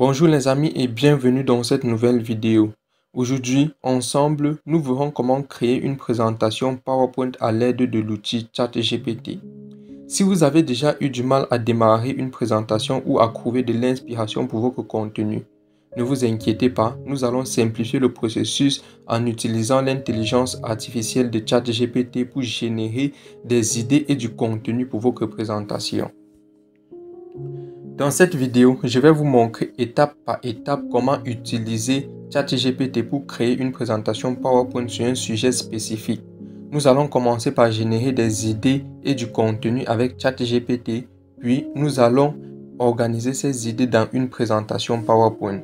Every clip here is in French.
Bonjour les amis et bienvenue dans cette nouvelle vidéo. Aujourd'hui, ensemble, nous verrons comment créer une présentation PowerPoint à l'aide de l'outil ChatGPT. Si vous avez déjà eu du mal à démarrer une présentation ou à trouver de l'inspiration pour votre contenu, ne vous inquiétez pas, nous allons simplifier le processus en utilisant l'intelligence artificielle de ChatGPT pour générer des idées et du contenu pour votre présentation. Dans cette vidéo, je vais vous montrer étape par étape comment utiliser ChatGPT pour créer une présentation PowerPoint sur un sujet spécifique. Nous allons commencer par générer des idées et du contenu avec ChatGPT, puis nous allons organiser ces idées dans une présentation PowerPoint.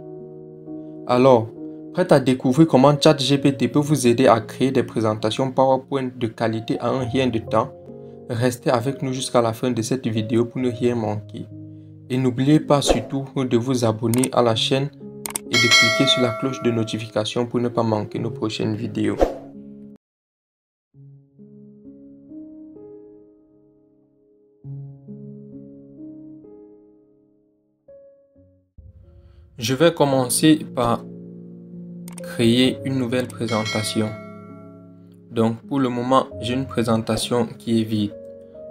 Alors, prêt à découvrir comment ChatGPT peut vous aider à créer des présentations PowerPoint de qualité en rien de temps? Restez avec nous jusqu'à la fin de cette vidéo pour ne rien manquer. Et n'oubliez pas surtout de vous abonner à la chaîne et de cliquer sur la cloche de notification pour ne pas manquer nos prochaines vidéos. Je vais commencer par créer une nouvelle présentation. Donc pour le moment, j'ai une présentation qui est vide.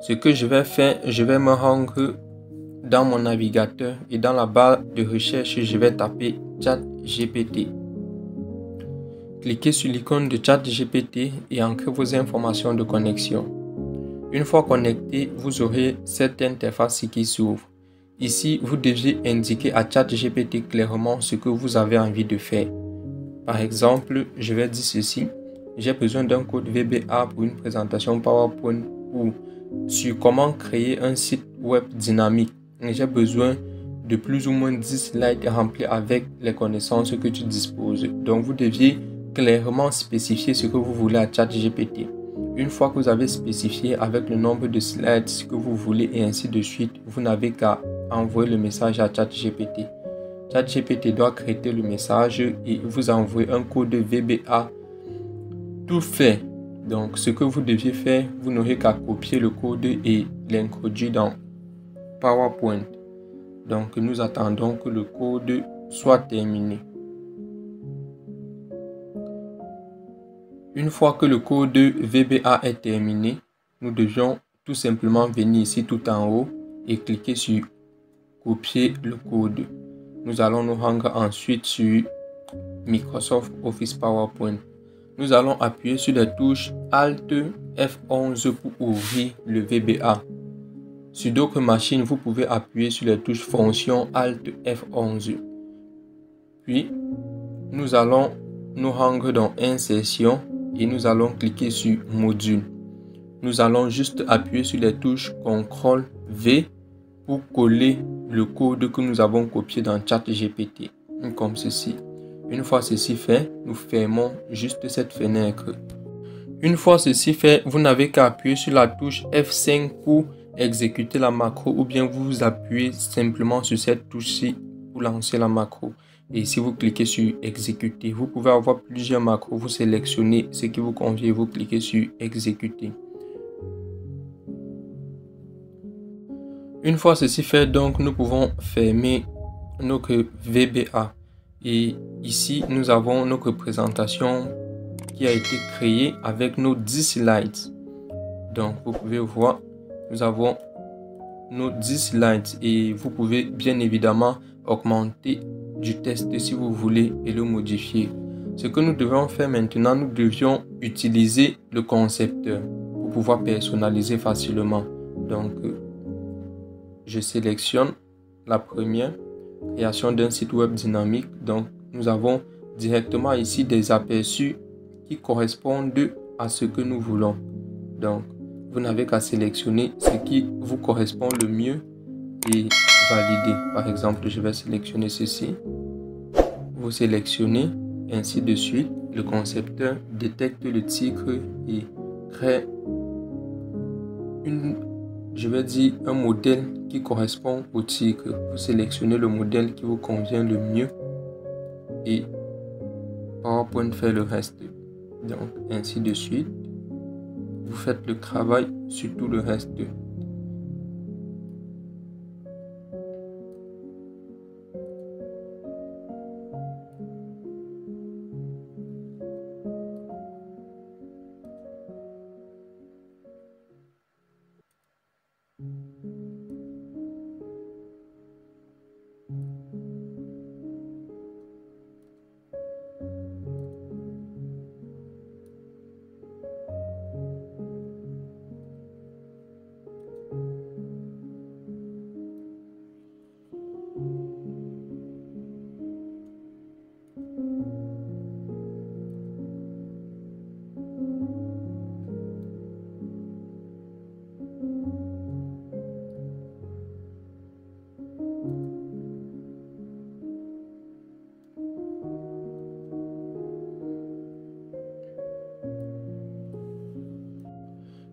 Ce que je vais faire, je vais me rendre dans mon navigateur et dans la barre de recherche, je vais taper ChatGPT. Cliquez sur l'icône de ChatGPT et entrez vos informations de connexion. Une fois connecté, vous aurez cette interface qui s'ouvre. Ici, vous devez indiquer à ChatGPT clairement ce que vous avez envie de faire. Par exemple, je vais dire ceci. J'ai besoin d'un code VBA pour une présentation PowerPoint ou sur comment créer un site web dynamique. J'ai besoin de plus ou moins 10 slides remplis avec les connaissances que tu disposes. Donc, vous deviez clairement spécifier ce que vous voulez à ChatGPT. Une fois que vous avez spécifié avec le nombre de slides ce que vous voulez et ainsi de suite, vous n'avez qu'à envoyer le message à ChatGPT. ChatGPT doit créer le message et vous envoyer un code VBA tout fait. Donc, ce que vous deviez faire, vous n'aurez qu'à copier le code et l'introduire dans PowerPoint. Donc, nous attendons que le code soit terminé. Une fois que le code VBA est terminé, nous devions tout simplement venir ici tout en haut et cliquer sur copier le code. Nous allons nous rendre ensuite sur Microsoft Office PowerPoint. Nous allons appuyer sur la touche Alt F11 pour ouvrir le VBA. Sur d'autres machines, vous pouvez appuyer sur la touche fonction Alt F11. Puis, nous allons nous rendre dans Insertion et nous allons cliquer sur Module. Nous allons juste appuyer sur les touches CTRL V pour coller le code que nous avons copié dans ChatGPT, comme ceci. Une fois ceci fait, nous fermons juste cette fenêtre. Une fois ceci fait, vous n'avez qu'à appuyer sur la touche F5 pour exécuter la macro ou bien vous appuyez simplement sur cette touche-ci pour lancer la macro. Et si vous cliquez sur exécuter, vous pouvez avoir plusieurs macros. Vous sélectionnez ce qui vous convient et vous cliquez sur exécuter. Une fois ceci fait, donc nous pouvons fermer notre VBA. Et ici, nous avons notre présentation qui a été créée avec nos 10 slides. Donc, vous pouvez voir, nous avons nos 10 slides et vous pouvez bien évidemment augmenter du texte si vous voulez et le modifier. Ce que nous devons faire maintenant, nous devions utiliser le concepteur pour pouvoir personnaliser facilement. Donc, je sélectionne la première, création d'un site web dynamique. Donc, nous avons directement ici des aperçus qui correspondent à ce que nous voulons. Donc, vous n'avez qu'à sélectionner ce qui vous correspond le mieux et valider. Par exemple, je vais sélectionner ceci. Vous sélectionnez, ainsi de suite. Le concepteur détecte le titre et crée un modèle qui correspond au titre. Vous sélectionnez le modèle qui vous convient le mieux et PowerPoint fait le reste. Donc, ainsi de suite. Vous faites le travail sur tout le reste.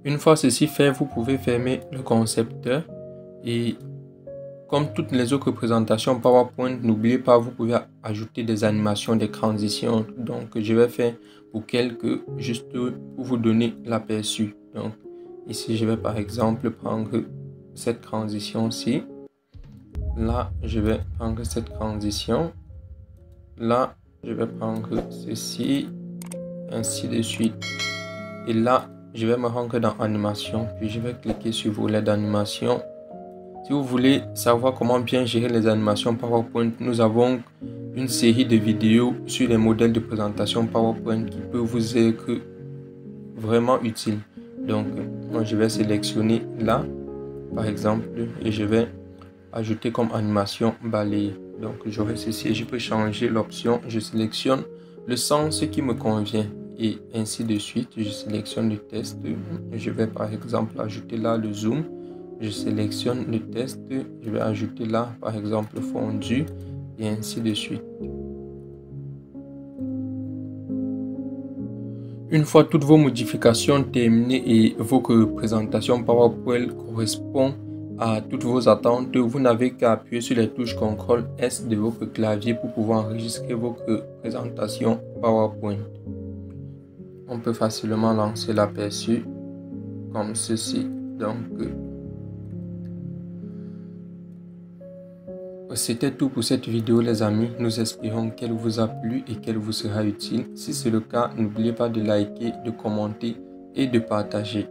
Une fois ceci fait, vous pouvez fermer le concepteur et comme toutes les autres présentations PowerPoint, n'oubliez pas, vous pouvez ajouter des animations, des transitions. Donc, je vais faire pour quelques, juste pour vous donner l'aperçu. Donc, ici, je vais par exemple prendre cette transition-ci. Là, je vais prendre cette transition. Là, je vais prendre ceci, ainsi de suite. Et là, je vais me rendre dans animation, puis je vais cliquer sur volet d'animation. Si vous voulez savoir comment bien gérer les animations PowerPoint, nous avons une série de vidéos sur les modèles de présentation PowerPoint qui peut vous être vraiment utile. Donc, moi, je vais sélectionner là, par exemple, et je vais ajouter comme animation balayer. Donc, j'aurai ceci et je peux changer l'option. Je sélectionne le sens qui me convient et ainsi de suite. Je sélectionne le test. Je vais par exemple ajouter là le zoom. Je sélectionne le test. Je vais ajouter là par exemple fondu et ainsi de suite. Une fois toutes vos modifications terminées et votre présentation PowerPoint correspond à toutes vos attentes, vous n'avez qu'à appuyer sur les touches CTRL S de votre clavier pour pouvoir enregistrer votre présentation PowerPoint. On peut facilement lancer l'aperçu comme ceci. Donc, c'était tout pour cette vidéo les amis. Nous espérons qu'elle vous a plu et qu'elle vous sera utile. Si c'est le cas, n'oubliez pas de liker, de commenter et de partager.